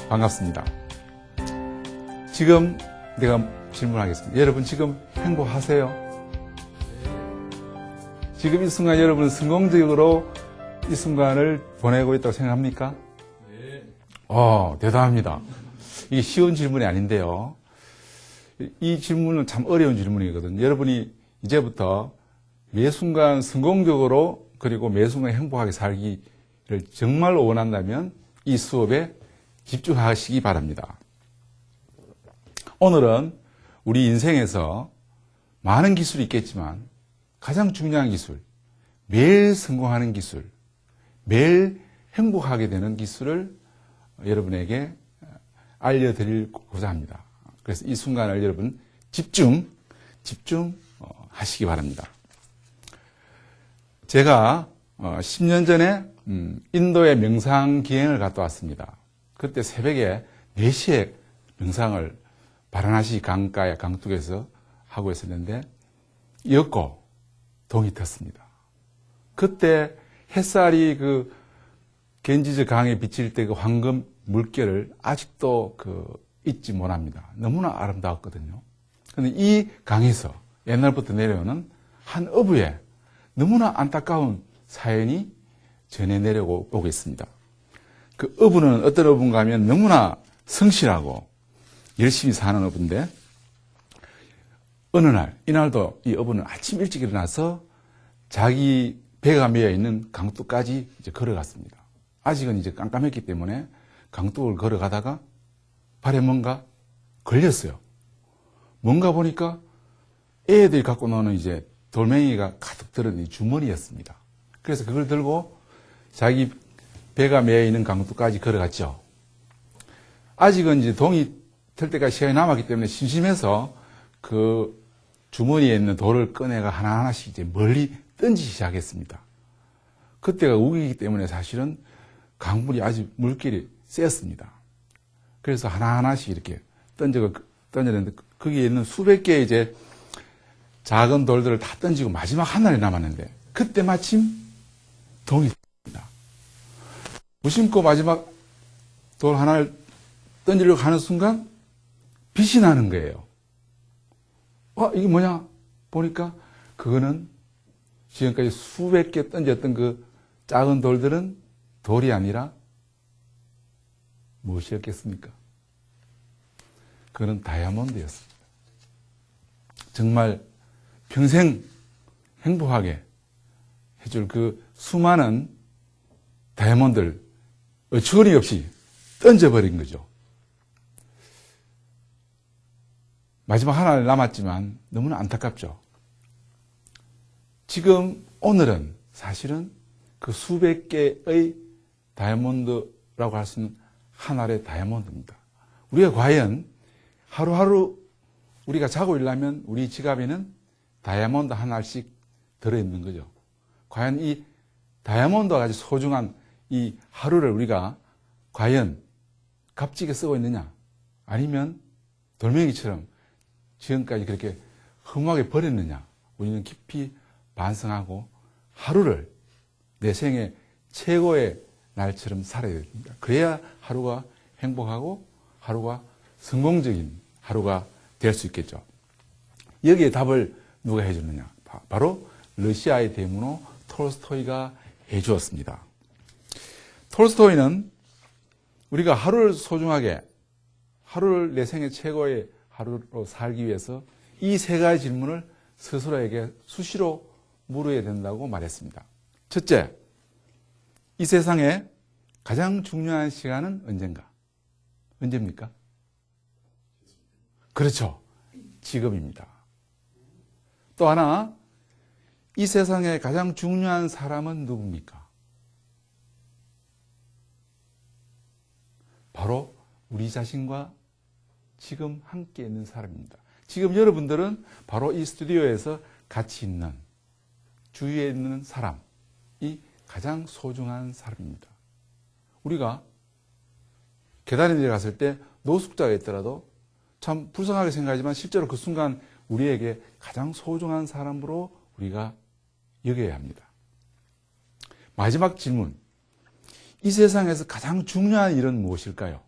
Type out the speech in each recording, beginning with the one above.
반갑습니다. 지금 내가 질문하겠습니다. 여러분 지금 행복하세요? 지금 이 순간 여러분 성공적으로 이 순간을 보내고 있다고 생각합니까? 네. 대단합니다. 이게 쉬운 질문이 아닌데요. 이 질문은 참 어려운 질문이거든요. 여러분이 이제부터 매 순간 성공적으로 그리고 매 순간 행복하게 살기를 정말로 원한다면 이 수업에 집중하시기 바랍니다. 오늘은 우리 인생에서 많은 기술이 있겠지만 가장 중요한 기술, 매일 성공하는 기술, 매일 행복하게 되는 기술을 여러분에게 알려드리고자 합니다. 그래서 이 순간을 여러분 집중하시기 바랍니다. 제가 10년 전에 인도에 명상 기행을 갔다 왔습니다. 그때 새벽에 4시에 명상을 바라나시 강가의 강둑에서 하고 있었는데 였고 동이 텄습니다. 그때 햇살이 그 겐지즈 강에 비칠 때 그 황금 물결을 아직도 잊지 못합니다. 너무나 아름다웠거든요. 그런데 이 강에서 옛날부터 내려오는 한 어부의 너무나 안타까운 사연이 전해 내려오고 있습니다. 그 어부는 어떤 어부인가 하면 너무나 성실하고 열심히 사는 어부인데 어느 날, 이날도 이 어부는 아침 일찍 일어나서 자기 배가 메어 있는 강둑까지 이제 걸어갔습니다. 아직은 이제 깜깜했기 때문에 강둑을 걸어가다가 발에 뭔가 걸렸어요. 뭔가 보니까 애들이 갖고 노는 이제 돌멩이가 가득 들은 이 주머니였습니다. 그래서 그걸 들고 자기 배가 메어 있는 강둑까지 걸어갔죠. 아직은 이제 동이 틀 때까지 시간이 남았기 때문에 심심해서 그 주머니에 있는 돌을 꺼내가 하나하나씩 이제 멀리 던지기 시작했습니다. 그때가 우기이기 때문에 사실은 강물이 아주 물길이 세었습니다. 그래서 하나하나씩 이렇게 던졌는데 거기에 있는 수백 개의 이제 작은 돌들을 다 던지고 마지막 하나를 남았는데 그때 마침 동이 떴습니다. 무심코 마지막 돌 하나를 던지려고 하는 순간 빛이 나는 거예요. 이게 뭐냐? 보니까 그거는 지금까지 수백 개 던졌던 그 작은 돌들은 돌이 아니라 무엇이었겠습니까? 그거는 다이아몬드였습니다. 정말 평생 행복하게 해줄 그 수많은 다이아몬드를 어처구니 없이 던져버린 거죠. 마지막 하나 남았지만 너무나 안타깝죠. 지금 오늘은 사실은 그 수백 개의 다이아몬드라고 할 수 있는 한 알의 다이아몬드입니다. 우리가 과연 하루하루 우리가 자고 일어나면 우리 지갑에는 다이아몬드 한 알씩 들어있는 거죠. 과연 이 다이아몬드와 같이 소중한 이 하루를 우리가 과연 값지게 쓰고 있느냐? 아니면 돌멩이처럼 지금까지 그렇게 허무하게 버렸느냐? 우리는 깊이 반성하고 하루를 내 생애 최고의 날처럼 살아야 됩니다. 그래야 하루가 행복하고 하루가 성공적인 하루가 될 수 있겠죠. 여기에 답을 누가 해주느냐? 바로 러시아의 대문호 톨스토이가 해주었습니다. 톨스토이는 우리가 하루를 소중하게, 하루를 내 생애 최고의 하루로 살기 위해서 이 세 가지 질문을 스스로에게 수시로 물어야 된다고 말했습니다. 첫째, 이 세상에 가장 중요한 시간은 언젠가? 언제입니까? 그렇죠. 지금입니다. 또 하나, 이 세상에 가장 중요한 사람은 누굽니까? 바로 우리 자신과 지금 함께 있는 사람입니다. 지금 여러분들은 바로 이 스튜디오에서 같이 있는, 주위에 있는 사람이 가장 소중한 사람입니다. 우리가 계단에 내려갔을 때 노숙자가 있더라도 참 불쌍하게 생각하지만 실제로 그 순간 우리에게 가장 소중한 사람으로 우리가 여겨야 합니다. 마지막 질문. 이 세상에서 가장 중요한 일은 무엇일까요?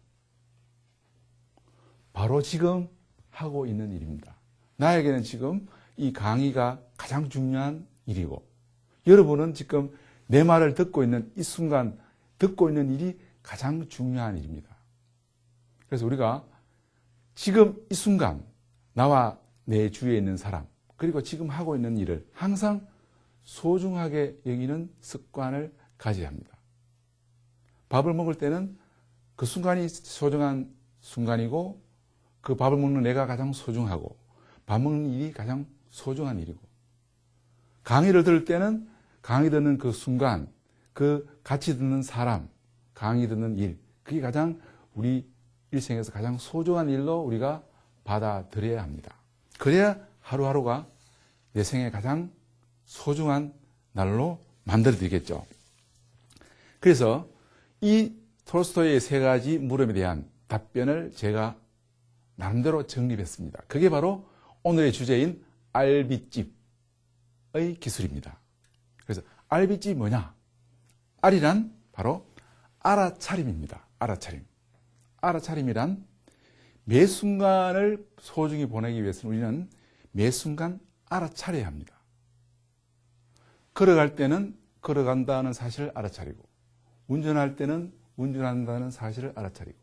바로 지금 하고 있는 일입니다. 나에게는 지금 이 강의가 가장 중요한 일이고, 여러분은 지금 내 말을 듣고 있는 이 순간, 듣고 있는 일이 가장 중요한 일입니다. 그래서 우리가 지금 이 순간, 나와 내 주위에 있는 사람, 그리고 지금 하고 있는 일을 항상 소중하게 여기는 습관을 가져야 합니다. 밥을 먹을 때는 그 순간이 소중한 순간이고, 그 밥을 먹는 내가 가장 소중하고, 밥 먹는 일이 가장 소중한 일이고, 강의를 들을 때는 강의 듣는 그 순간, 그 같이 듣는 사람, 강의 듣는 일, 그게 가장 우리 일생에서 가장 소중한 일로 우리가 받아들여야 합니다. 그래야 하루하루가 내 생에 가장 소중한 날로 만들어지겠죠. 그래서 이 톨스토이의 세 가지 물음에 대한 답변을 제가 나름대로 정립했습니다. 그게 바로 오늘의 주제인 알빗집의 기술입니다. 그래서 알빗집이 뭐냐? 알이란 바로 알아차림입니다. 알아차림. 알아차림이란 매 순간을 소중히 보내기 위해서는 우리는 매 순간 알아차려야 합니다. 걸어갈 때는 걸어간다는 사실을 알아차리고, 운전할 때는 운전한다는 사실을 알아차리고,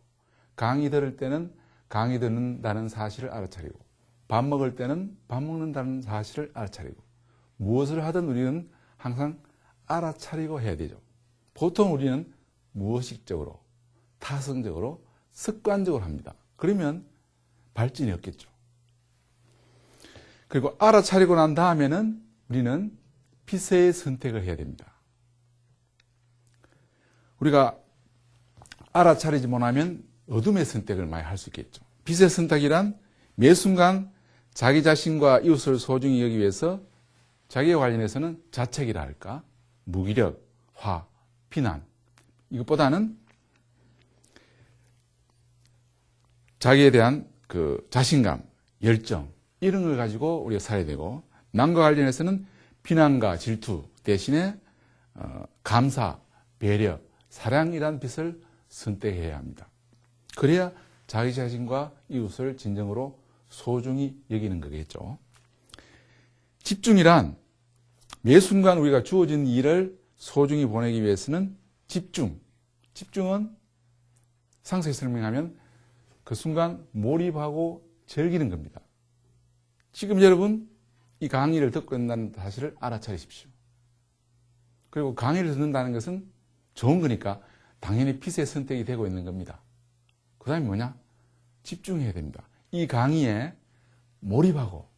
강의 들을 때는 강의 듣는다는 사실을 알아차리고, 밥 먹을 때는 밥 먹는다는 사실을 알아차리고, 무엇을 하든 우리는 항상 알아차리고 해야 되죠. 보통 우리는 무의식적으로, 타성적으로, 습관적으로 합니다. 그러면 발전이 없겠죠. 그리고 알아차리고 난 다음에는 우리는 빛의 선택을 해야 됩니다. 우리가 알아차리지 못하면 어둠의 선택을 많이 할 수 있겠죠. 빛의 선택이란 매 순간 자기 자신과 이웃을 소중히 여기기 위해서 자기에 관련해서는 자책이라 할까, 무기력, 화, 비난, 이것보다는 자기에 대한 그 자신감, 열정, 이런 걸 가지고 우리가 살아야 되고, 남과 관련해서는 비난과 질투 대신에 감사, 배려, 사랑이란 빛을 선택해야 합니다. 그래야 자기 자신과 이웃을 진정으로 소중히 여기는 거겠죠. 집중이란 매 순간 우리가 주어진 일을 소중히 보내기 위해서는 집중은 상세히 설명하면 그 순간 몰입하고 즐기는 겁니다. 지금 여러분 이 강의를 듣고 있다는 사실을 알아차리십시오. 그리고 강의를 듣는다는 것은 좋은 거니까 당연히 빛의 선택이 되고 있는 겁니다. 그 다음에 뭐냐? 집중해야 됩니다. 이 강의에 몰입하고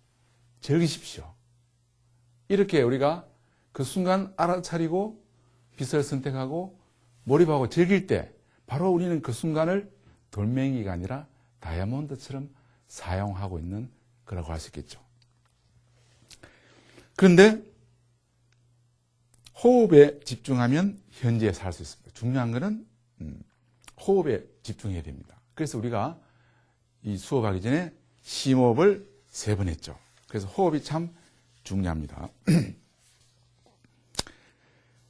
즐기십시오. 이렇게 우리가 그 순간 알아차리고 빛을 선택하고 몰입하고 즐길 때 바로 우리는 그 순간을 돌멩이가 아니라 다이아몬드처럼 사용하고 있는 거라고 할 수 있겠죠. 그런데 호흡에 집중하면 현재에 살 수 있습니다. 중요한 것은 호흡에 집중해야 됩니다. 그래서 우리가 이 수업하기 전에 심호흡을 3번 했죠. 그래서 호흡이 참 중요합니다.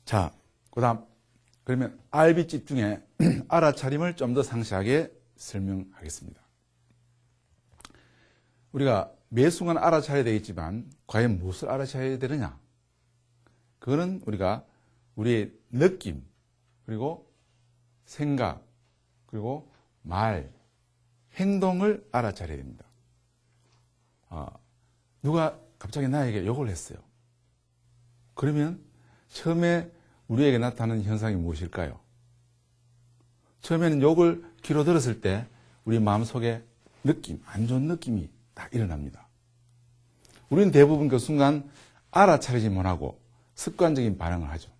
자, 그러면 알빗집 중에 알아차림을 좀 더 상세하게 설명하겠습니다. 우리가 매 순간 알아차려야 되겠지만 과연 무엇을 알아차려야 되느냐? 그거는 우리가 우리의 느낌, 그리고 생각, 그리고 말, 행동을 알아차려야 됩니다. 누가 갑자기 나에게 욕을 했어요. 그러면 처음에 우리에게 나타나는 현상이 무엇일까요? 처음에는 욕을 귀로 들었을 때 우리 마음속에 느낌, 안 좋은 느낌이 딱 일어납니다. 우리는 대부분 그 순간 알아차리지 못하고 습관적인 반응을 하죠.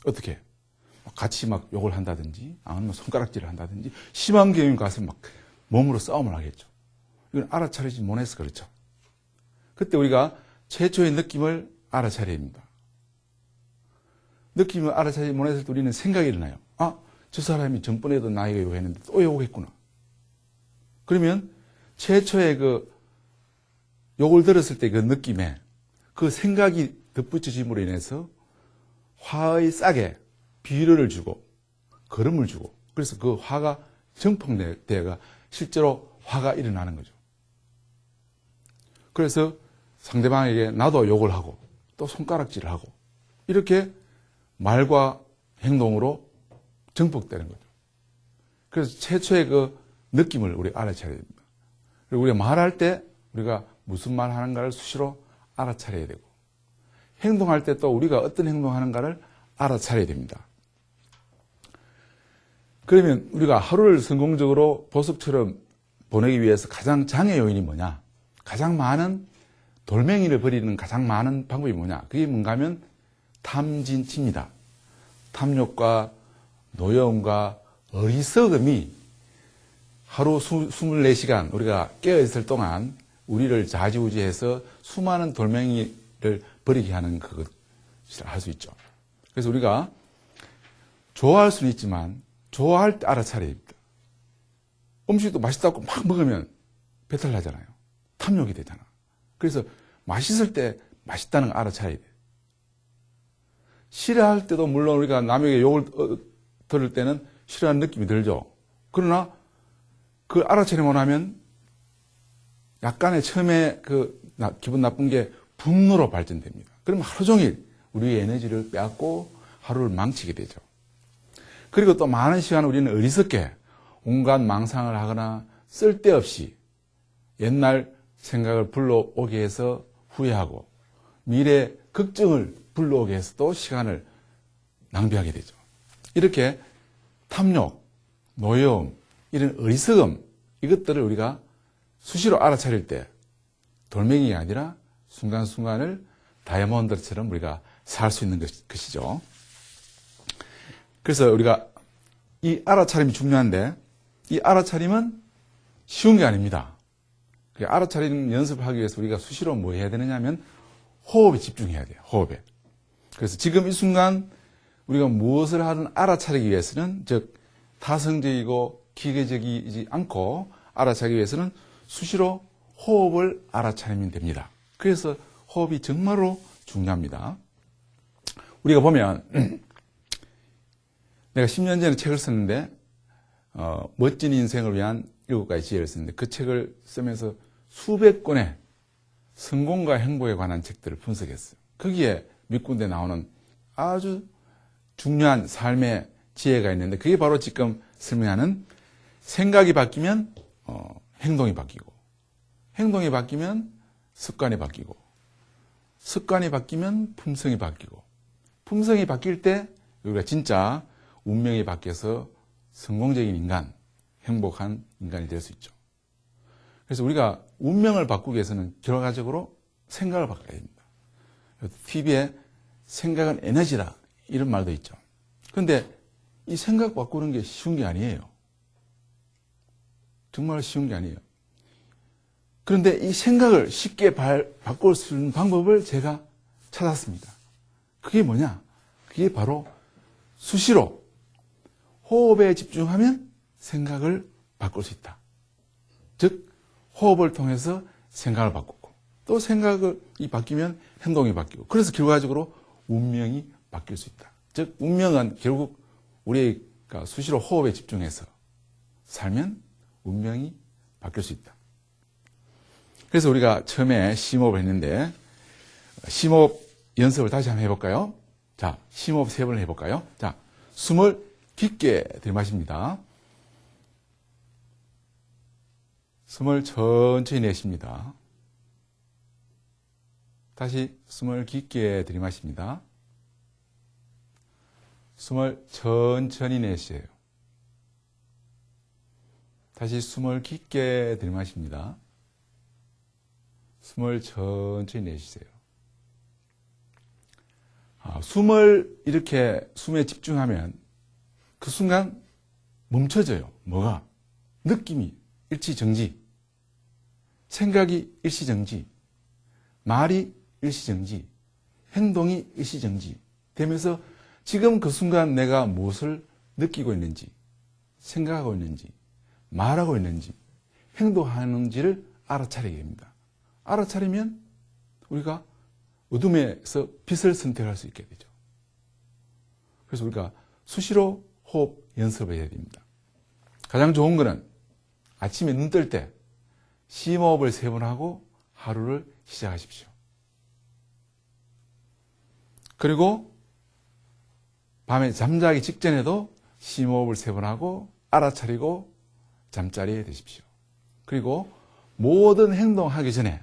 어떻게? 같이 막 욕을 한다든지, 아니면 손가락질을 한다든지, 심한 경우에 가서 막 몸으로 싸움을 하겠죠. 이건 알아차리지 못해서 그렇죠. 그때 우리가 최초의 느낌을 알아차려야 됩니다. 느낌을 알아차리지 못했을 때 우리는 생각이 일어나요. 아, 저 사람이 전번에도 나에게 요구했는데 또 요구했구나. 그러면 최초의 그 욕을 들었을 때 그 느낌에 그 생각이 덧붙여짐으로 인해서 화의 싹에 비료를 주고 거름을 주고 그래서 그 화가 증폭되어가 실제로 화가 일어나는 거죠. 그래서 상대방에게 나도 욕을 하고 또 손가락질을 하고 이렇게 말과 행동으로 증폭되는 거죠. 그래서 최초의 그 느낌을 우리가 알아차려야 됩니다. 그리고 우리가 말할 때 우리가 무슨 말 하는가를 수시로 알아차려야 되고 행동할 때 또 우리가 어떤 행동하는가를 알아차려야 됩니다. 그러면 우리가 하루를 성공적으로 보석처럼 보내기 위해서 가장 장애 요인이 뭐냐? 가장 많은 돌멩이를 버리는 가장 많은 방법이 뭐냐? 그게 뭔가 하면 탐진치입니다. 탐욕과 노여움과 어리석음이 하루 24시간 우리가 깨어있을 동안 우리를 좌지우지해서 수많은 돌멩이를 버리게 하는 그것을 할 수 있죠. 그래서 우리가 좋아할 수는 있지만 좋아할 때 알아차려야 됩니다. 음식도 맛있다고 막 먹으면 배탈 나잖아요. 탐욕이 되잖아. 그래서 맛있을 때 맛있다는 걸 알아차려야 돼. 싫어할 때도 물론 우리가 남에게 욕을 들을 때는 싫어하는 느낌이 들죠. 그러나 그 알아차리고 나면 약간의 처음에 그 기분 나쁜 게 분노로 발전됩니다. 그러면 하루 종일 우리의 에너지를 빼앗고 하루를 망치게 되죠. 그리고 또 많은 시간 우리는 어리석게 온갖 망상을 하거나 쓸데없이 옛날 생각을 불러오게 해서 후회하고 미래 걱정을 불러오게 해서 또 시간을 낭비하게 되죠. 이렇게 탐욕, 노여움, 이런 어리석음 이것들을 우리가 수시로 알아차릴 때 돌멩이가 아니라 순간순간을 다이아몬드처럼 우리가 살 수 있는 것이죠. 그래서 우리가 이 알아차림이 중요한데 이 알아차림은 쉬운 게 아닙니다. 알아차리는 연습을 하기 위해서 우리가 수시로 뭐 해야 되느냐 하면 호흡에 집중해야 돼요. 호흡에. 그래서 지금 이 순간 우리가 무엇을 하든 알아차리기 위해서는 즉 타성적이고 기계적이지 않고 알아차리기 위해서는 수시로 호흡을 알아차리면 됩니다. 그래서 호흡이 정말로 중요합니다. 우리가 보면 내가 10년 전에 책을 썼는데 멋진 인생을 위한 7가지 지혜를 썼는데 그 책을 쓰면서 수백 권의 성공과 행복에 관한 책들을 분석했어요. 거기에 몇 군데 나오는 아주 중요한 삶의 지혜가 있는데 그게 바로 지금 설명하는 생각이 바뀌면 행동이 바뀌고 행동이 바뀌면 습관이 바뀌고 습관이 바뀌면 품성이 바뀌고 품성이 바뀔 때 우리가 진짜 운명이 바뀌어서 성공적인 인간, 행복한 인간이 될 수 있죠. 그래서 우리가 운명을 바꾸기 위해서는 결과적으로 생각을 바꿔야 됩니다. TV에 생각은 에너지라 이런 말도 있죠. 그런데 이 생각 바꾸는 게 쉬운 게 아니에요. 정말 쉬운 게 아니에요. 그런데 이 생각을 쉽게 바꿀 수 있는 방법을 제가 찾았습니다. 그게 뭐냐? 그게 바로 수시로 호흡에 집중하면 생각을 바꿀 수 있다. 즉 호흡을 통해서 생각을 바꾸고 또 생각이 바뀌면 행동이 바뀌고 그래서 결과적으로 운명이 바뀔 수 있다. 즉 운명은 결국 우리가 수시로 호흡에 집중해서 살면 운명이 바뀔 수 있다. 그래서 우리가 처음에 심호흡을 했는데 심호흡 연습을 다시 한번 해볼까요? 자, 심호흡 3번을 해볼까요? 자, 숨을 깊게 들이마십니다. 숨을 천천히 내쉽니다. 다시 숨을 깊게 들이마십니다. 숨을 천천히 내쉬어요. 다시 숨을 깊게 들이마십니다. 숨을 천천히 내쉬세요. 숨을 이렇게 숨에 집중하면 그 순간 멈춰져요. 뭐가? 느낌이 일치정지. 생각이 일시정지, 말이 일시정지, 행동이 일시정지 되면서 지금 그 순간 내가 무엇을 느끼고 있는지, 생각하고 있는지, 말하고 있는지, 행동하는지를 알아차리게 됩니다. 알아차리면 우리가 어둠에서 빛을 선택할 수 있게 되죠. 그래서 우리가 수시로 호흡 연습을 해야 됩니다. 가장 좋은 거는 아침에 눈 뜰 때 심호흡을 3번 하고 하루를 시작하십시오. 그리고 밤에 잠자기 직전에도 심호흡을 3번 하고 알아차리고 잠자리에 드십시오. 그리고 모든 행동하기 전에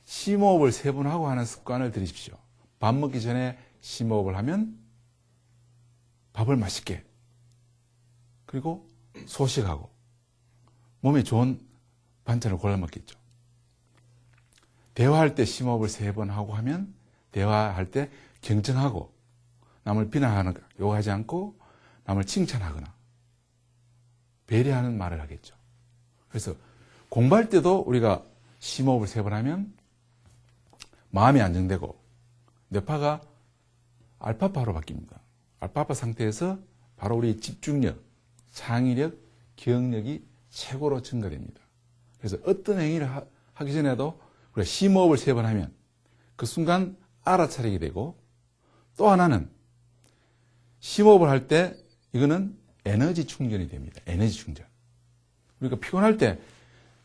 심호흡을 3번 하고 하는 습관을 들이십시오. 밥 먹기 전에 심호흡을 하면 밥을 맛있게, 그리고 소식하고 몸에 좋은 반찬을 골라 먹겠죠. 대화할 때 심호흡을 3번 하고 하면 대화할 때 경청하고 남을 비난하는 거, 욕하지 않고 남을 칭찬하거나 배려하는 말을 하겠죠. 그래서 공부할 때도 우리가 심호흡을 3번 하면 마음이 안정되고 뇌파가 알파파로 바뀝니다. 알파파 상태에서 바로 우리 집중력, 창의력, 기억력이 최고로 증가됩니다. 그래서 어떤 행위를 하기 전에도 우리가 심호흡을 3번 하면 그 순간 알아차리게 되고, 또 하나는 심호흡을 할 때 이거는 에너지 충전이 됩니다. 에너지 충전. 우리가 피곤할 때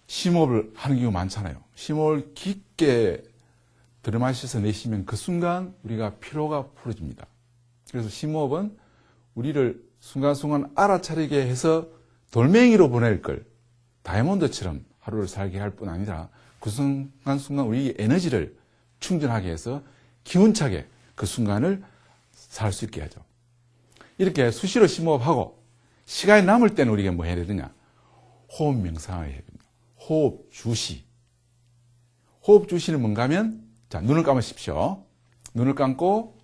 심호흡을 하는 경우가 많잖아요. 심호흡을 깊게 들이마셔서 내쉬면 그 순간 우리가 피로가 풀어집니다. 그래서 심호흡은 우리를 순간순간 알아차리게 해서 돌멩이로 보낼 걸 다이아몬드처럼 하루를 살게 할 뿐 아니라 그 순간순간 우리 에너지를 충전하게 해서 기운차게 그 순간을 살 수 있게 하죠. 이렇게 수시로 심호흡하고 시간이 남을 때는 우리가 뭐 해야 되느냐? 호흡 명상을 해야 됩니다. 호흡 주시. 호흡 주시는 뭔가 하면, 자, 눈을 감으십시오. 눈을 감고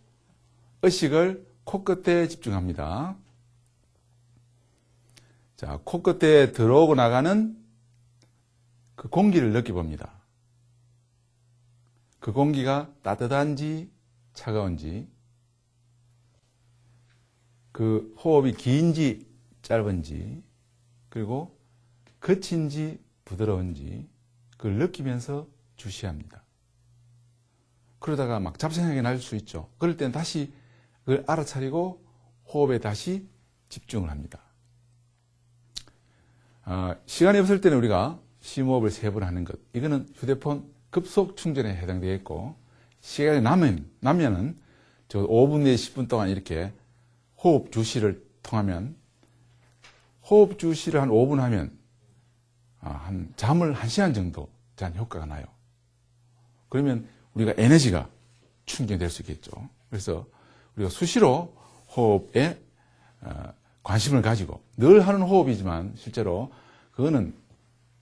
의식을 코끝에 집중합니다. 자, 코끝에 들어오고 나가는 그 공기를 느껴봅니다. 그 공기가 따뜻한지 차가운지, 그 호흡이 긴지 짧은지, 그리고 거친지 부드러운지 그걸 느끼면서 주시합니다. 그러다가 막 잡생각이 날 수 있죠. 그럴 때는 다시 그걸 알아차리고 호흡에 다시 집중을 합니다. 시간이 없을 때는 우리가 심호흡을 3번 하는 것, 이거는 휴대폰 급속 충전에 해당되겠고, 시간이 나면은 저 5분 내지 10분 동안 이렇게 호흡 주시를 통하면, 호흡 주시를 한 5분 하면 한 잠을 1시간 정도 잔 효과가 나요. 그러면 우리가 에너지가 충전될 수 있겠죠. 그래서 우리가 수시로 호흡에 관심을 가지고, 늘 하는 호흡이지만 실제로 그거는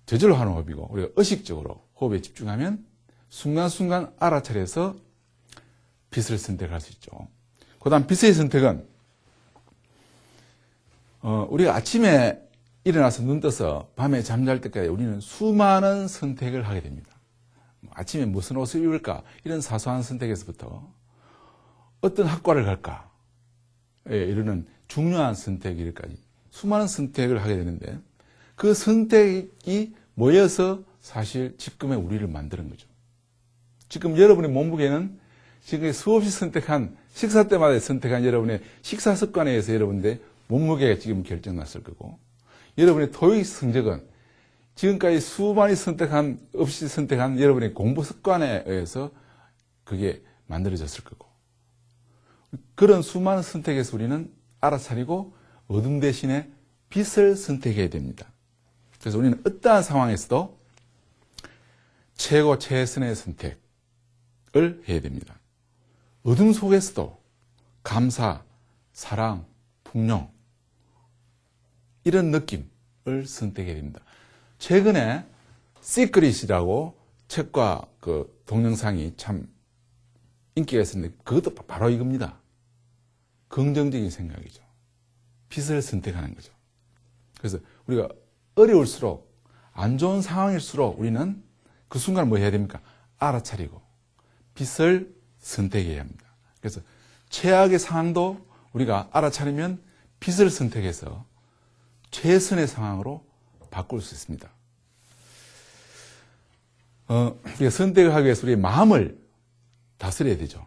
저절로 하는 호흡이고, 우리가 의식적으로 호흡에 집중하면 순간순간 알아차려서 빛을 선택할 수 있죠. 그 다음 빛의 선택은 우리가 아침에 일어나서 눈 떠서 밤에 잠잘 때까지 우리는 수많은 선택을 하게 됩니다. 아침에 무슨 옷을 입을까? 이런 사소한 선택에서부터 어떤 학과를 갈까? 이러는 중요한 선택일까지 수많은 선택을 하게 되는데, 그 선택이 모여서 사실 지금의 우리를 만드는 거죠. 지금 여러분의 몸무게는 지금 수없이 선택한, 식사 때마다 선택한 여러분의 식사 습관에 의해서 여러분의 몸무게가 지금 결정났을 거고, 여러분의 토익 성적은 지금까지 없이 선택한 여러분의 공부 습관에 의해서 그게 만들어졌을 거고, 그런 수많은 선택에서 우리는 알아차리고 어둠 대신에 빛을 선택해야 됩니다. 그래서 우리는 어떠한 상황에서도 최선의 선택을 해야 됩니다. 어둠 속에서도 감사, 사랑, 풍요, 이런 느낌을 선택해야 됩니다. 최근에 시크릿이라고 책과 그 동영상이 참 인기가 있었는데, 그것도 바로 이겁니다. 긍정적인 생각이죠. 빛을 선택하는 거죠. 그래서 우리가 어려울수록, 안 좋은 상황일수록 우리는 그 순간 뭐 해야 됩니까? 알아차리고 빛을 선택해야 합니다. 그래서 최악의 상황도 우리가 알아차리면 빛을 선택해서 최선의 상황으로 바꿀 수 있습니다. 우리가 선택을 하기 위해서 우리의 마음을 다스려야 되죠.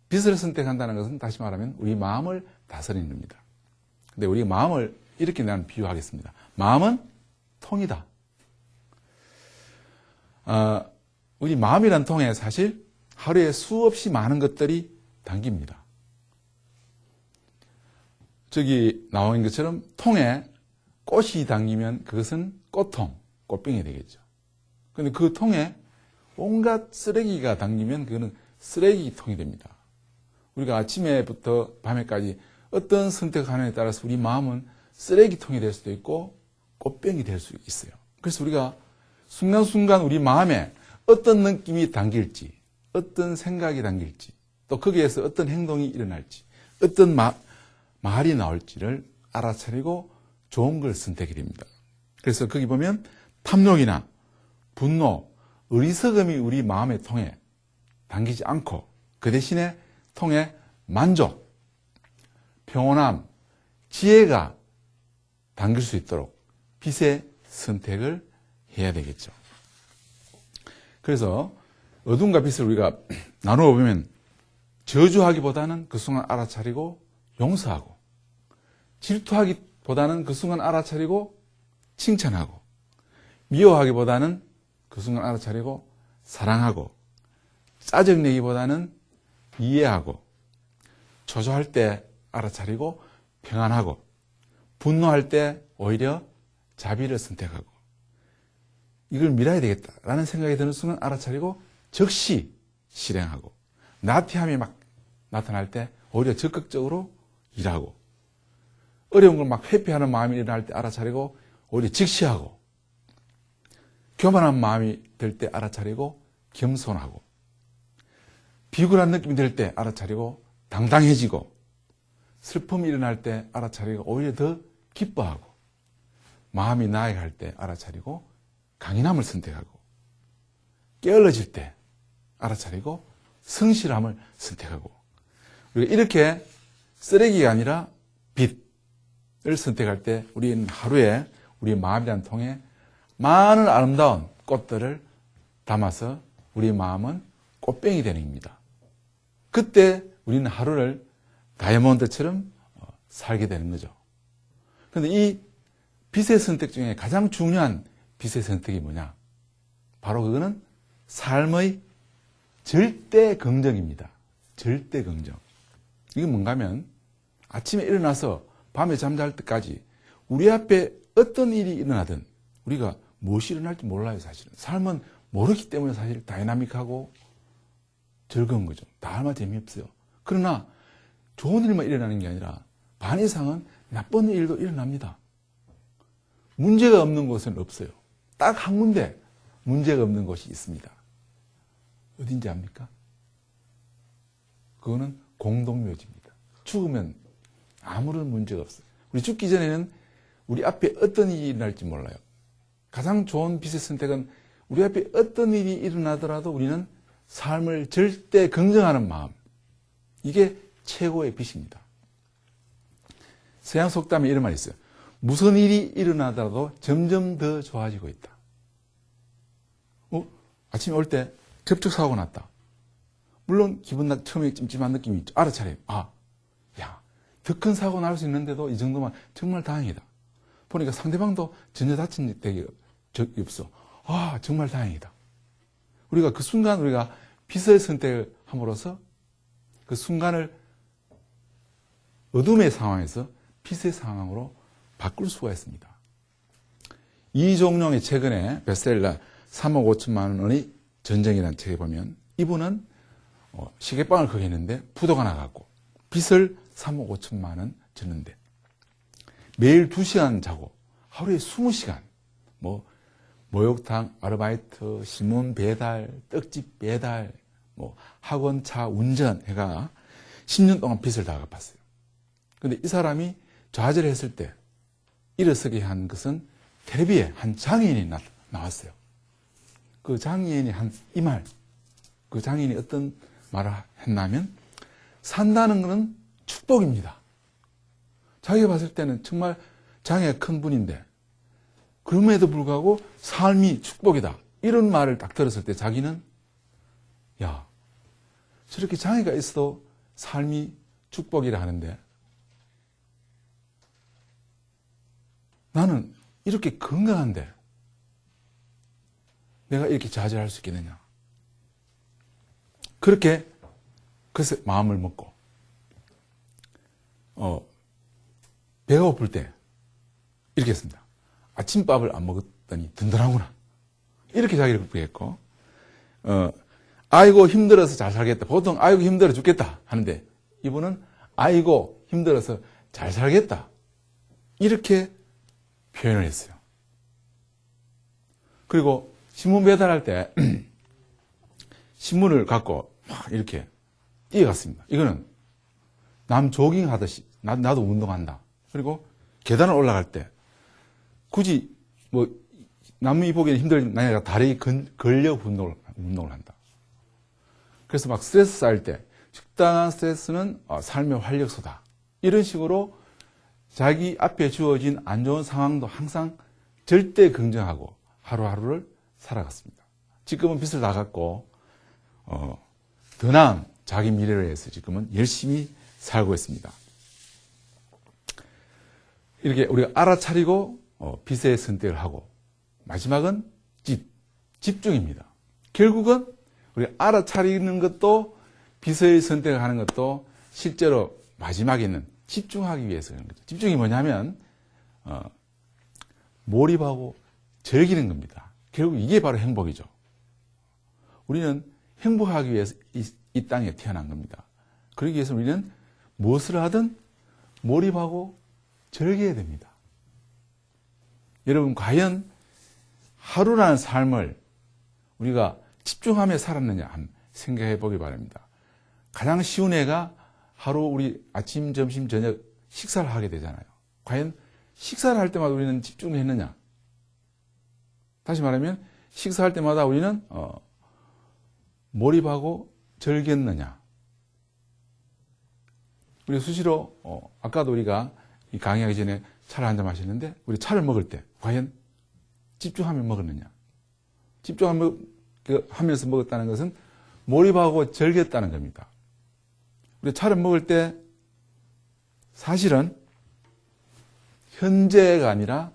빛을 선택한다는 것은 다시 말하면 우리 마음을 다스리는 겁니다. 근데 우리 마음을 이렇게 나는 비유하겠습니다. 마음은 통이다. 우리 마음이란 통에 사실 하루에 수없이 많은 것들이 담깁니다. 저기 나온 것처럼 통에 꽃이 담기면 그것은 꽃통, 꽃병이 되겠죠. 그런데 그 통에 온갖 쓰레기가 담기면 그거는 쓰레기통이 됩니다. 우리가 아침에부터 밤에까지 어떤 선택을 하느냐에 따라서 우리 마음은 쓰레기통이 될 수도 있고 꽃병이 될 수 있어요. 그래서 우리가 순간순간 우리 마음에 어떤 느낌이 담길지, 어떤 생각이 담길지, 또 거기에서 어떤 행동이 일어날지, 어떤 말이 나올지를 알아차리고 좋은 걸 선택이 됩니다. 그래서 거기 보면 탐욕이나 분노, 어리석음이 우리 마음의 통에 담기지 않고 그 대신에 통에 만족, 평온함, 지혜가 담길 수 있도록 빛의 선택을 해야 되겠죠. 그래서 어둠과 빛을 우리가 나누어 보면 저주하기보다는 그 순간 알아차리고 용서하고, 질투하기보다는 그 순간 알아차리고 칭찬하고, 미워하기보다는 그 순간 알아차리고 사랑하고, 짜증내기보다는 이해하고, 초조할 때 알아차리고 평안하고, 분노할 때 오히려 자비를 선택하고, 이걸 밀어야 되겠다라는 생각이 드는 순간 알아차리고 즉시 실행하고, 나태함이 막 나타날 때 오히려 적극적으로 일하고, 어려운 걸 막 회피하는 마음이 일어날 때 알아차리고 오히려 직시하고, 교만한 마음이 들 때 알아차리고 겸손하고, 비굴한 느낌이 들 때 알아차리고 당당해지고, 슬픔이 일어날 때 알아차리고 오히려 더 기뻐하고, 마음이 나아갈 때 알아차리고 강인함을 선택하고, 게을러질 때 알아차리고 성실함을 선택하고, 우리가 이렇게 쓰레기가 아니라 빛을 선택할 때 우리는 하루에 우리 마음이라는 통에 많은 아름다운 꽃들을 담아서 우리 마음은 꽃병이 되는 겁니다. 그때 우리는 하루를 다이아몬드처럼 살게 되는 거죠. 그런데 이 빛의 선택 중에 가장 중요한 빛의 선택이 뭐냐? 바로 그거는 삶의 절대 긍정입니다. 절대 긍정. 이게 뭔가 하면 아침에 일어나서 밤에 잠잘 때까지 우리 앞에 어떤 일이 일어나든 우리가 무엇이 일어날지 몰라요, 사실은. 삶은 모르기 때문에 사실 다이나믹하고 즐거운 거죠. 다 얼마 재미없어요. 그러나 좋은 일만 일어나는 게 아니라 반 이상은 나쁜 일도 일어납니다. 문제가 없는 곳은 없어요. 딱 한 군데 문제가 없는 곳이 있습니다. 어딘지 압니까? 그거는 공동묘지입니다. 죽으면 아무런 문제가 없어요. 우리 죽기 전에는 우리 앞에 어떤 일이 일어날지 몰라요. 가장 좋은 빛의 선택은 우리 앞에 어떤 일이 일어나더라도 우리는 삶을 절대 긍정하는 마음, 이게 최고의 빛입니다. 서양 속담에 이런 말이 있어요. 무슨 일이 일어나더라도 점점 더 좋아지고 있다. 아침에 올 때 접촉사고가 났다. 물론 기분 처음에 찜찜한 느낌이 있죠. 알아차려요. 더 큰 사고 날 수 있는데도 이 정도면 정말 다행이다. 보니까 상대방도 전혀 다친 적이 없어. 정말 다행이다. 우리가 그 순간 우리가 빛의 선택을 함으로써 그 순간을 어둠의 상황에서 빛의 상황으로 바꿀 수가 있습니다. 이종룡의 최근에 베스트셀러 3억 5천만 원의 전쟁이라는 책에 보면 이분은 시계방을 크게 했는데 부도가 나갖고 빚을 3억 5천만 원 졌는데 매일 2시간 자고 하루에 20시간 목욕탕 아르바이트, 신문 배달, 떡집 배달, 학원차 운전 해가 10년 동안 빚을 다 갚았어요. 그런데 이 사람이 좌절했을 때 일어서게 한 것은 텔레비에 한 장애인이 나왔어요. 그 장애인이 한 이 말, 그 장애인이 어떤 말을 했냐면, 산다는 것은 축복입니다. 자기가 봤을 때는 정말 장애가 큰 분인데, 그럼에도 불구하고 삶이 축복이다. 이런 말을 딱 들었을 때 자기는, 야, 저렇게 장애가 있어도 삶이 축복이라 하는데, 나는 이렇게 건강한데, 내가 이렇게 좌절할 수 있겠느냐. 그렇게, 그래서 마음을 먹고, 배가 고플 때, 이렇게 했습니다. 아침밥을 안 먹었더니 든든하구나. 이렇게 자기를 극복했고, 아이고, 힘들어서 잘 살겠다. 보통, 아이고, 힘들어 죽겠다. 하는데, 이분은, 아이고, 힘들어서 잘 살겠다. 이렇게 표현을 했어요. 그리고, 신문 배달할 때, 신문을 갖고, 막 이렇게 뛰어갔습니다. 이거는, 남 조깅 하듯이, 나도 운동한다. 그리고, 계단을 올라갈 때, 굳이, 남이 보기에는 힘들지만, 나가 다리 근력 운동을 한다. 그래서 막 스트레스 쌓일 때, 적당한 스트레스는 삶의 활력소다. 이런 식으로 자기 앞에 주어진 안 좋은 상황도 항상 절대 긍정하고 하루하루를 살아갔습니다. 지금은 빚을 다 갚고, 더 나은 자기 미래를 위해서 지금은 열심히 살고 있습니다. 이렇게 우리가 알아차리고, 빚의 선택을 하고, 마지막은 집중입니다. 결국은 우리가 알아차리는 것도 빚의 선택을 하는 것도 실제로 마지막에는 집중하기 위해서 그런 거죠. 집중이 뭐냐면 몰입하고 즐기는 겁니다. 결국 이게 바로 행복이죠. 우리는 행복하기 위해서 이 땅에 태어난 겁니다. 그러기 위해서 우리는 무엇을 하든 몰입하고 즐겨야 됩니다. 여러분, 과연 하루라는 삶을 우리가 집중하며 살았느냐 한번 생각해 보기 바랍니다. 가장 쉬운 애가 하루 우리 아침, 점심, 저녁 식사를 하게 되잖아요. 과연 식사를 할 때마다 우리는 집중을 했느냐? 다시 말하면 식사할 때마다 우리는 몰입하고 즐겼느냐? 우리 수시로 아까도 우리가 이 강의하기 전에 차를 한잔 마셨는데 우리 차를 먹을 때 과연 집중하며 먹었느냐? 집중하면서 먹었다는 것은 몰입하고 즐겼다는 겁니다. 우리 차를 먹을 때 사실은 현재가 아니라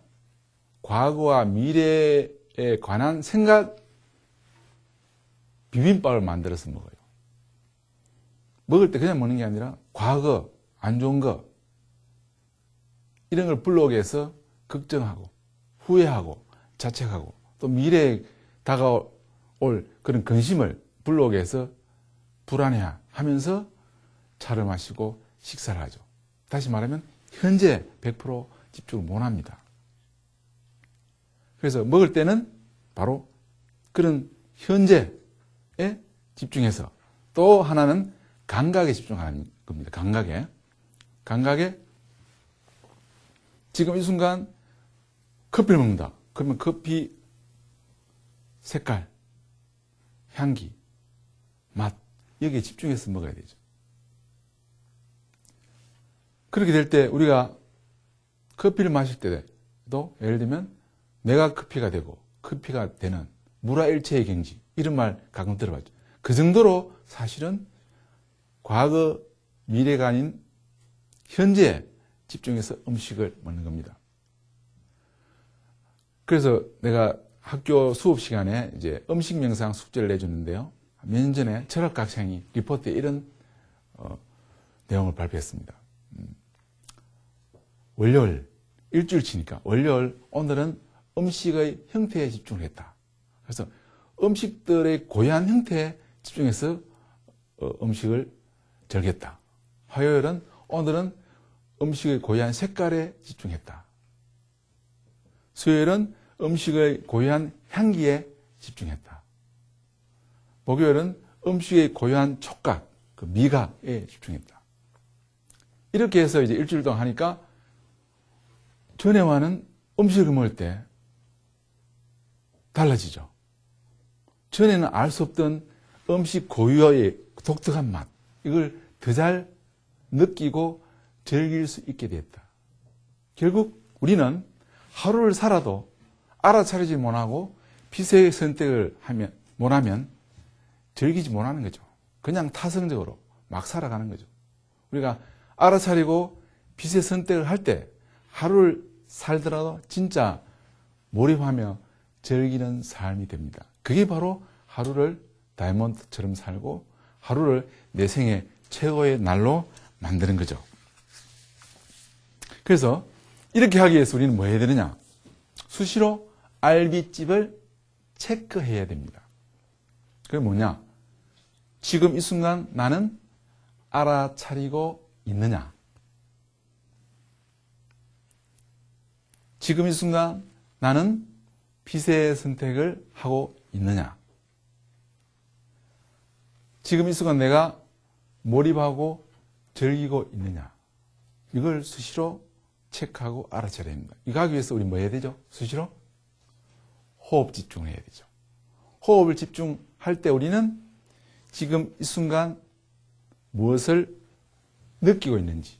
과거와 미래에 관한 생각 비빔밥을 만들어서 먹어요. 먹을 때 그냥 먹는 게 아니라 과거, 안 좋은 거 이런 걸 불러오게 해서 걱정하고 후회하고 자책하고 또 미래에 다가올 그런 근심을 불러오게 해서 불안해하면서 차를 마시고 식사를 하죠. 다시 말하면 현재 100% 집중을 못합니다. 그래서 먹을 때는 바로 그런 현재에 집중해서 또 하나는 감각에 집중하는 겁니다. 감각에 지금 이 순간 커피를 먹는다. 그러면 커피 색깔, 향기, 맛 여기에 집중해서 먹어야 되죠. 그렇게 될 때 우리가 커피를 마실 때도 예를 들면 내가 커피가 되고 커피가 되는 무라일체의 경지 이런 말 가끔 들어봤죠. 그 정도로 사실은 과거, 미래가 아닌 현재에 집중해서 음식을 먹는 겁니다. 그래서 내가 학교 수업 시간에 이제 음식 명상 숙제를 내주는데요. 몇 년 전에 철학과 학생이 리포트에 이런 내용을 발표했습니다. 월요일, 일주일치니까 월요일, 오늘은 음식의 형태에 집중을 했다. 그래서 음식들의 고유한 형태에 집중해서 음식을 즐겼다. 화요일은 오늘은 음식의 고유한 색깔에 집중했다. 수요일은 음식의 고유한 향기에 집중했다. 목요일은 음식의 고유한 촉각, 그 미각에 집중했다. 이렇게 해서 이제 일주일 동안 하니까 전에와는 음식을 먹을 때 달라지죠. 전에는 알 수 없던 음식 고유의 독특한 맛, 이걸 더 잘 느끼고 즐길 수 있게 됐다. 결국 우리는 하루를 살아도 알아차리지 못하고 빛의 선택을 못하면 즐기지 못하는 거죠. 그냥 타성적으로 막 살아가는 거죠. 우리가 알아차리고 빛의 선택을 할 때 하루를 살더라도 진짜 몰입하며 즐기는 삶이 됩니다. 그게 바로 하루를 다이아몬드처럼 살고 하루를 내 생애 최고의 날로 만드는 거죠. 그래서 이렇게 하기 위해서 우리는 뭐 해야 되느냐? 수시로 알비집을 체크해야 됩니다. 그게 뭐냐? 지금 이 순간 나는 알아차리고 있느냐? 지금 이 순간 나는 빛의 선택을 하고 있느냐? 지금 이 순간 내가 몰입하고 즐기고 있느냐? 이걸 수시로 체크하고 알아차려야 합니다. 이거 하기 위해서 우리 뭐 해야 되죠? 수시로 호흡 집중을 해야 되죠. 호흡을 집중할 때 우리는 지금 이 순간 무엇을 느끼고 있는지,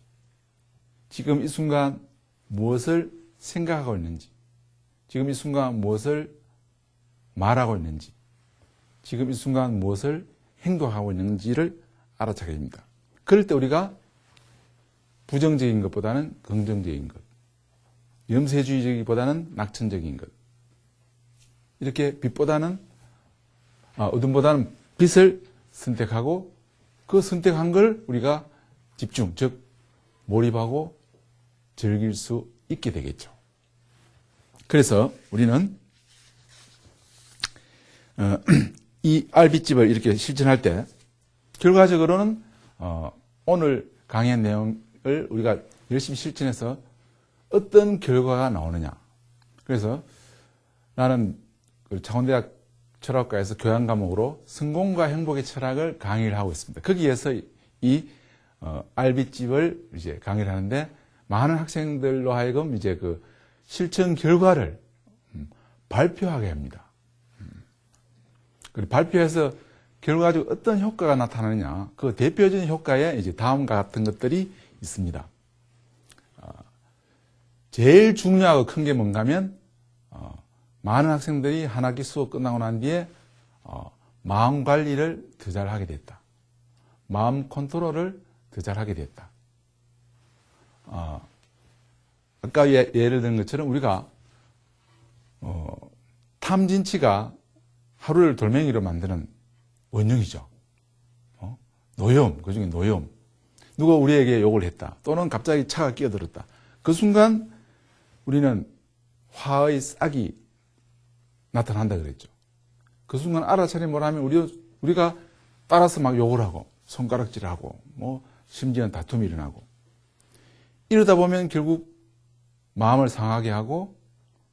지금 이 순간 무엇을 생각하고 있는지, 지금 이 순간 무엇을 말하고 있는지, 지금 이 순간 무엇을 행동하고 있는지를 알아차려야 합니다. 그럴 때 우리가 부정적인 것보다는 긍정적인 것, 염세주의적이보다는 낙천적인 것, 이렇게 어둠보다는 빛을 선택하고 그 선택한 걸 우리가 집중, 즉 몰입하고 즐길 수 있게 되겠죠. 그래서 우리는 이 알빛집을 이렇게 실천할 때 결과적으로는 오늘 강의한 내용을 우리가 열심히 실천해서 어떤 결과가 나오느냐. 그래서 나는 창원대학 철학과에서 교양 과목으로 성공과 행복의 철학을 강의를 하고 있습니다. 거기에서 이 알빛집을 이제 강의를 하는데 많은 학생들로 하여금 이제 그 실천 결과를 발표하게 합니다. 그리고 발표해서 결과적으로 어떤 효과가 나타나느냐, 그 대표적인 효과에 이제 다음과 같은 것들이 있습니다. 제일 중요하고 큰 게 뭔가 하면 많은 학생들이 한 학기 수업 끝나고 난 뒤에 마음 관리를 더 잘하게 됐다. 마음 컨트롤을 더 잘하게 됐다. 아까 예를 든 것처럼 우리가 탐진치가 하루를 돌멩이로 만드는 원흉이죠. 노여움, 그중에 노여움. 누가 우리에게 욕을 했다. 또는 갑자기 차가 끼어들었다. 그 순간 우리는 화의 싹이 나타난다 그랬죠. 그 순간 알아차리면 뭐라면 우리가 따라서 막 욕을 하고 손가락질하고 뭐 심지어는 다툼이 일어나고 이러다 보면 결국 마음을 상하게 하고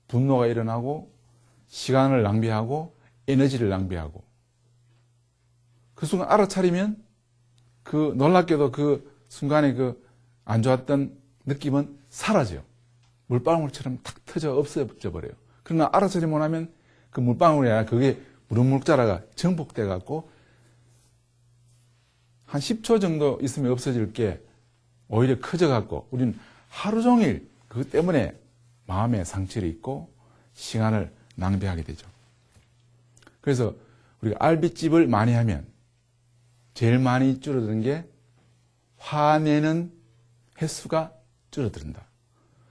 분노가 일어나고 시간을 낭비하고 에너지를 낭비하고 그 순간 알아차리면 그 놀랍게도 그 순간에 그 안 좋았던 느낌은 사라져요. 물방울처럼 탁 터져 없어져 버려요. 그러나 알아차리 못하면 그 물방울이 아니라 그게 무럭무럭 정복돼 갖고 한 10초 정도 있으면 없어질 게 오히려 커져 갖고 우리는 하루 종일 그것 때문에 마음에 상처를 입고 시간을 낭비하게 되죠. 그래서 우리가 알빛집을 많이 하면 제일 많이 줄어드는 게 화내는 횟수가 줄어든다.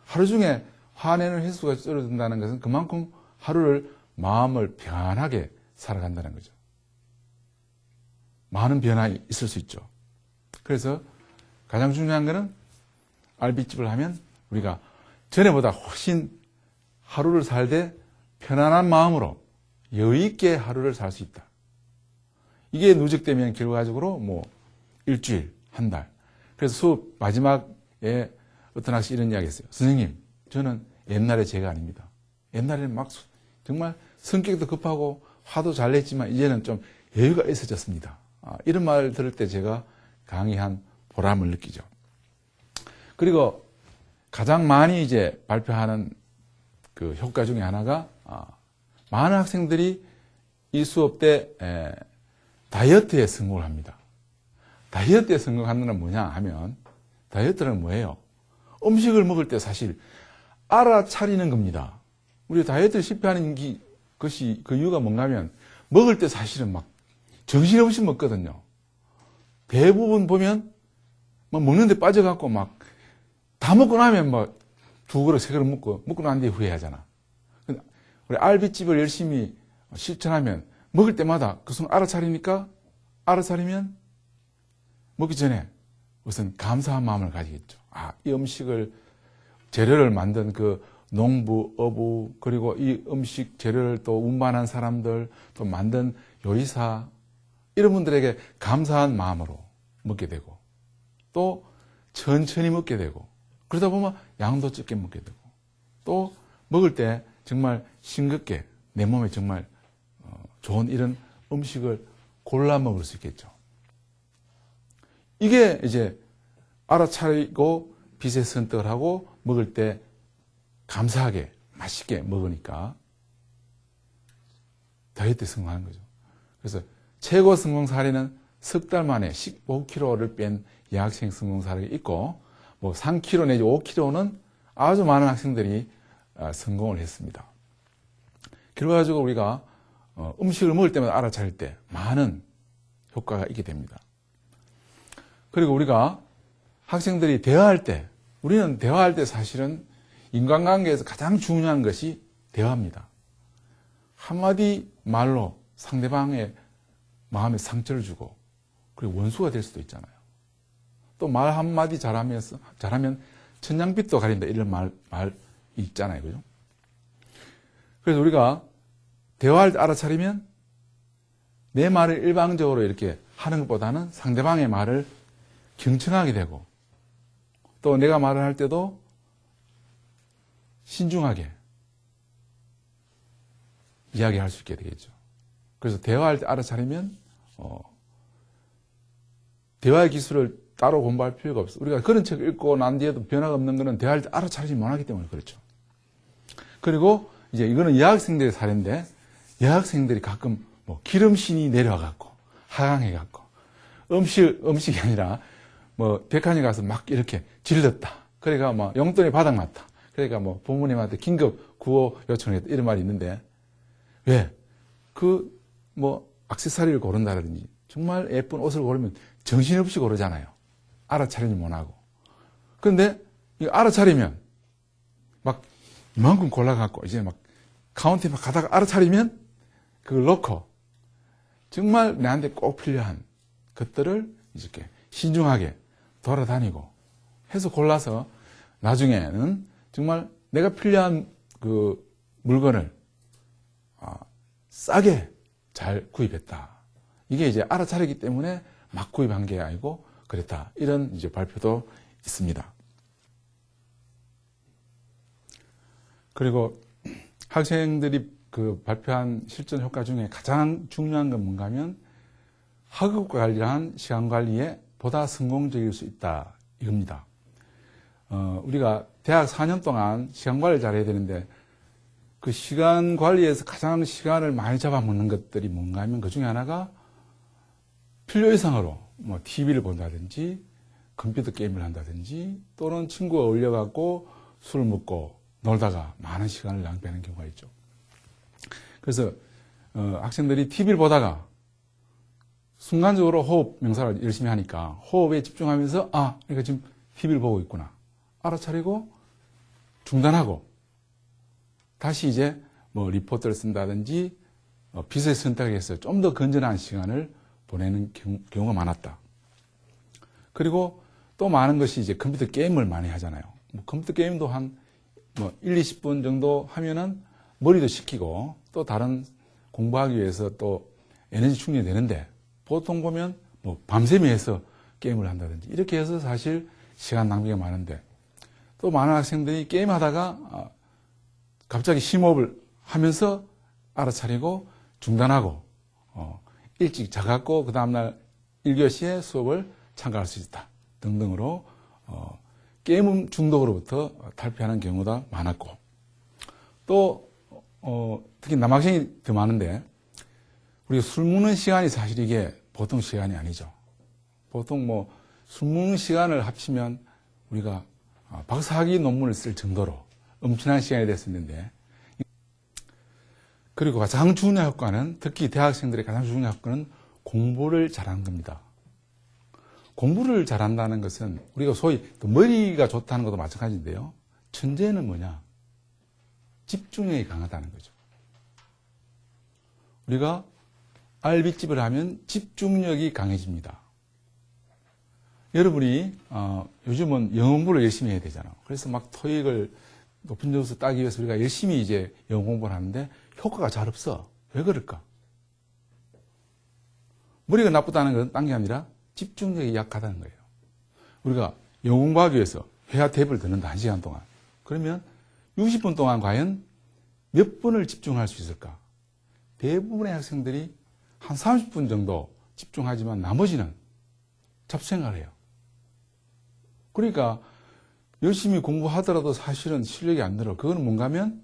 하루 중에 화내는 횟수가 줄어든다는 것은 그만큼 하루를 마음을 편하게 살아간다는 거죠. 많은 변화가 있을 수 있죠. 그래서 가장 중요한 것은 알빛집을 하면 우리가 전에보다 훨씬 하루를 살되 편안한 마음으로 여유 있게 하루를 살 수 있다. 이게 누적되면 결과적으로 뭐 일주일, 한 달. 그래서 수업 마지막에 어떤 학생이 이런 이야기 했어요. 선생님, 저는 옛날에 제가 아닙니다. 옛날에는 막 정말 성격도 급하고 화도 잘 냈지만 이제는 좀 여유가 있어졌습니다. 이런 말 들을 때 제가 강의한 보람을 느끼죠. 그리고 가장 많이 이제 발표하는 그 효과 중에 하나가 많은 학생들이 이 수업 때 다이어트에 성공을 합니다. 다이어트에 성공하는 건 뭐냐 하면 다이어트는 뭐예요? 음식을 먹을 때 사실 알아차리는 겁니다. 우리 다이어트를 실패하는 것이 그 이유가 뭔가 하면 먹을 때 사실은 막 정신없이 먹거든요. 대부분 보면 막 먹는데 빠져갖고 막 다 먹고 나면 막 2그릇, 3그릇 먹고 난 뒤에 후회하잖아. 우리 알비집을 열심히 실천하면 먹을 때마다 그 순간 알아차리니까 알아차리면 먹기 전에 우선 감사한 마음을 가지겠죠. 이 음식을 재료를 만든 그 농부, 어부, 그리고 이 음식 재료를 또 운반한 사람들, 또 만든 요리사, 이런 분들에게 감사한 마음으로 먹게 되고, 또 천천히 먹게 되고, 그러다 보면 양도 적게 먹게 되고, 또 먹을 때 정말 싱겁게 내 몸에 정말 좋은 이런 음식을 골라 먹을 수 있겠죠. 이게 이제 알아차리고 빛의 선택을 하고 먹을 때 감사하게 맛있게 먹으니까 다이어트에 성공하는 거죠. 그래서 최고 성공 사례는 석 달 만에 15kg를 뺀 여학생 성공 사례가 있고, 뭐 3kg 내지 5kg는 아주 많은 학생들이 성공을 했습니다. 결과적으로 우리가 음식을 먹을 때마다 알아차릴 때 많은 효과가 있게 됩니다. 그리고 우리가 학생들이 대화할 때, 우리는 대화할 때 사실은 인간관계에서 가장 중요한 것이 대화입니다. 한마디 말로 상대방의 마음에 상처를 주고, 그리고 원수가 될 수도 있잖아요. 또 말 한마디 잘하면 천냥빚도 가린다, 이런 말 있잖아요. 그죠? 그래서 우리가 대화할 때 알아차리면 내 말을 일방적으로 이렇게 하는 것보다는 상대방의 말을 경청하게 되고, 또 내가 말을 할 때도 신중하게 이야기할 수 있게 되겠죠. 그래서 대화할 때 알아차리면 대화의 기술을 따로 공부할 필요가 없어. 우리가 그런 책 읽고 난 뒤에도 변화가 없는 것은 대화할 때 알아차리지 못하기 때문에 그렇죠. 그리고 이제 이거는 여학생들의 사례인데, 여학생들이 가끔 뭐 기름신이 내려와갖고 하강해갖고 음식이 아니라 뭐 백화점 가서 막 이렇게 질렀다. 그러니까 뭐 용돈이 바닥났다. 그러니까 뭐 부모님한테 긴급 구호 요청했다, 이런 말이 있는데, 왜? 뭐 액세서리를 고른다든지 정말 예쁜 옷을 고르면 정신없이 고르잖아요. 알아차리지 못하고. 그런데 이거 알아차리면 막 이만큼 골라갖고 이제 막 카운터에 막 가다가 알아차리면 그걸 넣고 정말 내한테 꼭 필요한 것들을 이렇게 신중하게 돌아다니고 해서 골라서 나중에는 정말 내가 필요한 그 물건을 싸게 잘 구입했다. 이게 이제 알아차리기 때문에 막 구입한 게 아니고 그랬다. 이런 이제 발표도 있습니다. 그리고 학생들이 그 발표한 실전 효과 중에 가장 중요한 건 뭔가 하면 학업과 관련한 시간 관리에 보다 성공적일 수 있다, 이겁니다. 우리가 대학 4년 동안 시간 관리를 잘해야 되는데, 그 시간 관리에서 가장 시간을 많이 잡아먹는 것들이 뭔가 하면 그 중에 하나가 필요 이상으로 뭐 TV를 본다든지 컴퓨터 게임을 한다든지 또는 친구와 어울려갖고 술을 먹고 놀다가 많은 시간을 낭비하는 경우가 있죠. 그래서 학생들이 TV를 보다가 순간적으로 호흡 명상을 열심히 하니까 호흡에 집중하면서 그러니까 지금 TV를 보고 있구나 알아차리고 중단하고 다시 이제 뭐 리포트를 쓴다든지 빛의 선택을 해서 좀 더 건전한 시간을 보내는 경우가 많았다. 그리고 또 많은 것이 이제 컴퓨터 게임을 많이 하잖아요. 뭐 컴퓨터 게임도 한 1, 20분 정도 하면은 머리도 식히고 또 다른 공부하기 위해서 또 에너지 충전이 되는데, 보통 보면 뭐 밤샘이 해서 게임을 한다든지 이렇게 해서 사실 시간 낭비가 많은데, 또 많은 학생들이 게임하다가 갑자기 심호흡을 하면서 알아차리고 중단하고 일찍 자갖고 그 다음날 1교시에 수업을 참가할 수 있다 등등으로 게임 중독으로부터 탈피하는 경우가 많았고, 또 특히 남학생이 더 많은데, 우리가 술 먹는 시간이 사실 이게 보통 시간이 아니죠. 보통 뭐 술 먹는 시간을 합치면 우리가 박사학위 논문을 쓸 정도로 엄청난 시간이 됐었는데, 그리고 가장 중요한 효과는, 특히 대학생들의 가장 중요한 효과는 공부를 잘하는 겁니다. 공부를 잘한다는 것은 우리가 소위 또 머리가 좋다는 것도 마찬가지인데요. 천재는 뭐냐? 집중력이 강하다는 거죠. 우리가 알빗집을 하면 집중력이 강해집니다. 여러분이 요즘은 영어 공부를 열심히 해야 되잖아요. 그래서 막 토익을 높은 점수 따기 위해서 우리가 열심히 이제 영어 공부를 하는데 효과가 잘 없어. 왜 그럴까? 머리가 나쁘다는 건 딴 게 아니라 집중력이 약하다는 거예요. 우리가 영어 공부하기 위해서 회화 탭을 듣는다, 1시간 동안. 그러면 60분 동안 과연 몇 분을 집중할 수 있을까? 대부분의 학생들이 한 30분 정도 집중하지만 나머지는 잡생각을 해요. 그러니까 열심히 공부하더라도 사실은 실력이 안 늘어. 그건 뭔가 하면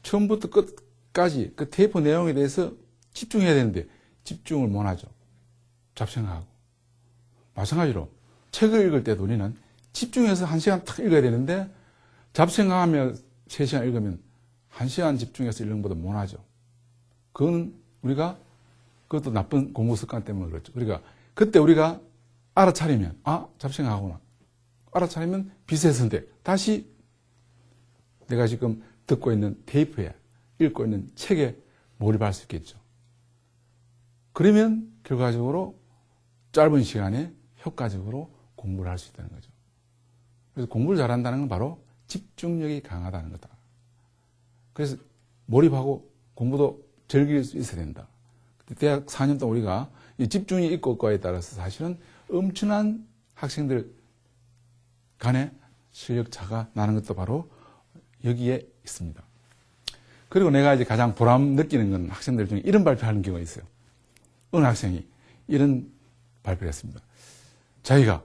처음부터 끝까지 그 테이프 내용에 대해서 집중해야 되는데 집중을 못 하죠. 잡생각하고. 마찬가지로 책을 읽을 때도 우리는 집중해서 1시간 탁 읽어야 되는데 잡생각하며 3시간 읽으면 1시간 집중해서 읽는 것보다 못 하죠. 그건 우리가, 그것도 나쁜 공부 습관 때문에 그렇죠. 그러니까 그때 우리가 알아차리면, 잡생각하구나. 알아차리면 비슷해서인데 다시 내가 지금 듣고 있는 테이프에, 읽고 있는 책에 몰입할 수 있겠죠. 그러면 결과적으로 짧은 시간에 효과적으로 공부를 할 수 있다는 거죠. 그래서 공부를 잘한다는 건 바로 집중력이 강하다는 거다. 그래서 몰입하고 공부도 즐길 수 있어야 된다. 대학 4년 동안 우리가 이 집중이 있고 없고에 따라서 사실은 엄청난 학생들 간의 실력 차가 나는 것도 바로 여기에 있습니다. 그리고 내가 이제 가장 보람 느끼는 건 학생들 중에 이런 발표하는 경우가 있어요. 어느 학생이 이런 발표를 했습니다. 자기가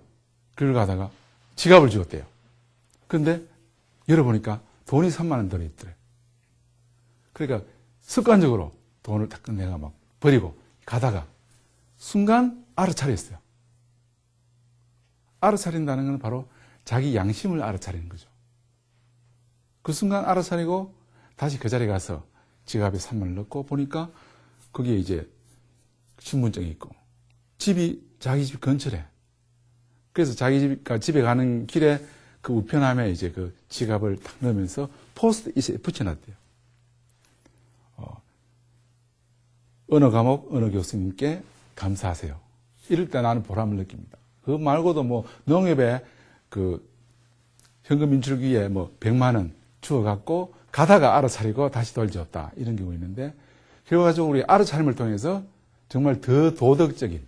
길을 가다가 지갑을 주웠대요. 그런데 열어보니까 돈이 3만 원 들어있더래. 그러니까 습관적으로 돈을 딱 내가 막 버리고 가다가 순간 알아차렸어요. 알아차린다는 건 바로 자기 양심을 알아차리는 거죠. 그 순간 알아차리고 다시 그 자리에 가서 지갑에 3만 원을 넣고 보니까 거기에 이제 신분증이 있고 집이 자기 집 근처래. 그래서 자기 집에 가는 길에 그 우편함에 이제 그 지갑을 탁 넣으면서 포스트잇에 붙여놨대요. 어느 과목 어느 교수님께 감사하세요. 이럴 때 나는 보람을 느낍니다. 그거 말고도 뭐 농협에 그 현금 인출기에 뭐 100만 원 주워갖고 가다가 알아차리고 다시 돌려줬다. 이런 경우 있는데 결과적으로 우리 알아차림을 통해서 정말 더 도덕적인,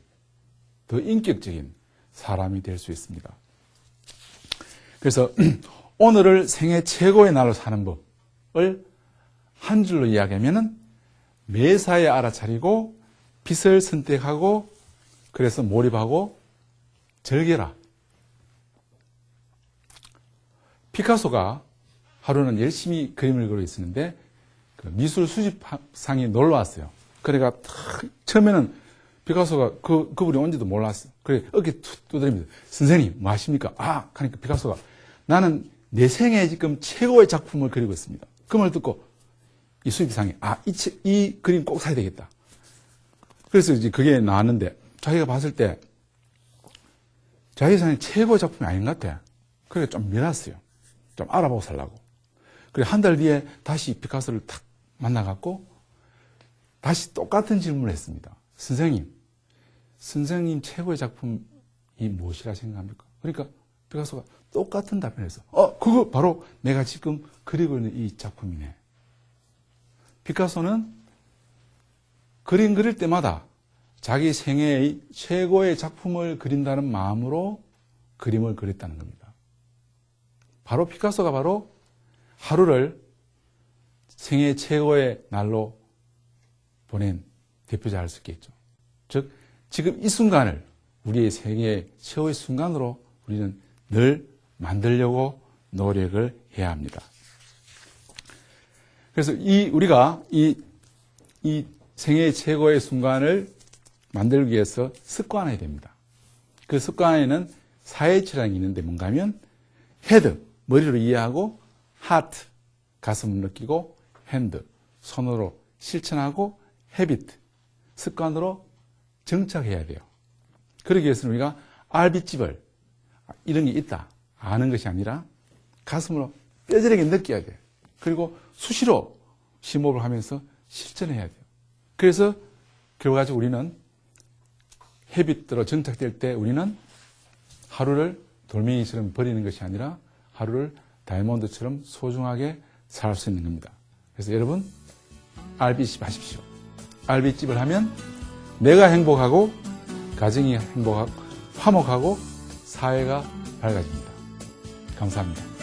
더 인격적인 사람이 될 수 있습니다. 그래서 오늘을 생애 최고의 날로 사는 법을 한 줄로 이야기하면은 매사에 알아차리고 빛을 선택하고 그래서 몰입하고 즐겨라. 피카소가 하루는 열심히 그림을 그리고 있었는데 그 미술 수집상이 놀러 왔어요. 그러니까 처음에는 피카소가 그분이 온지도 몰랐어요. 그래 어깨 툭 두드립니다. 선생님 뭐 하십니까? 그러니까 피카소가 나는 내 생애 지금 최고의 작품을 그리고 있습니다. 그 말 듣고 이 수입상이 이 그림 꼭 사야 되겠다. 그래서 이제 그게 나왔는데 자기가 봤을 때 자기 생애 최고의 작품이 아닌 것 같아. 그래 좀 밀었어요. 좀 알아보고 살라고. 그래 한 달 뒤에 다시 피카소를 탁 만나갖고 다시 똑같은 질문을 했습니다. 선생님 최고의 작품이 무엇이라 생각합니까? 그러니까 피카소가 똑같은 답변을 했어. 그거 바로 내가 지금 그리고 있는 이 작품이네. 피카소는 그림 그릴 때마다 자기 생애의 최고의 작품을 그린다는 마음으로 그림을 그렸다는 겁니다. 바로 피카소가 바로 하루를 생애 최고의 날로 보낸 대표자 할 수 있겠죠. 즉, 지금 이 순간을 우리의 생애의 최고의 순간으로 우리는 늘 만들려고 노력을 해야 합니다. 그래서 우리가 이 생애의 최고의 순간을 만들기 위해서 습관화해야 됩니다. 그 습관에는 4H라는 게 있는데 뭔가 하면 헤드, 머리로 이해하고 하트, 가슴을 느끼고 핸드, 손으로 실천하고 헤비트, 습관으로 정착해야 돼요. 그러기 위해서는 우리가 알빗집을 이런 게 있다 아는 것이 아니라 가슴으로 뼈저리게 느껴야 돼요. 그리고 수시로 심호흡을 하면서 실천해야 돼요. 그래서 결과적으로 우리는 헤빗대로 정착될 때 우리는 하루를 돌멩이처럼 버리는 것이 아니라 하루를 다이아몬드처럼 소중하게 살 수 있는 겁니다. 그래서 여러분 알빗집 하십시오. 알빗집을 하면 내가 행복하고 가정이 행복하고 화목하고 사회가 밝아집니다. 감사합니다.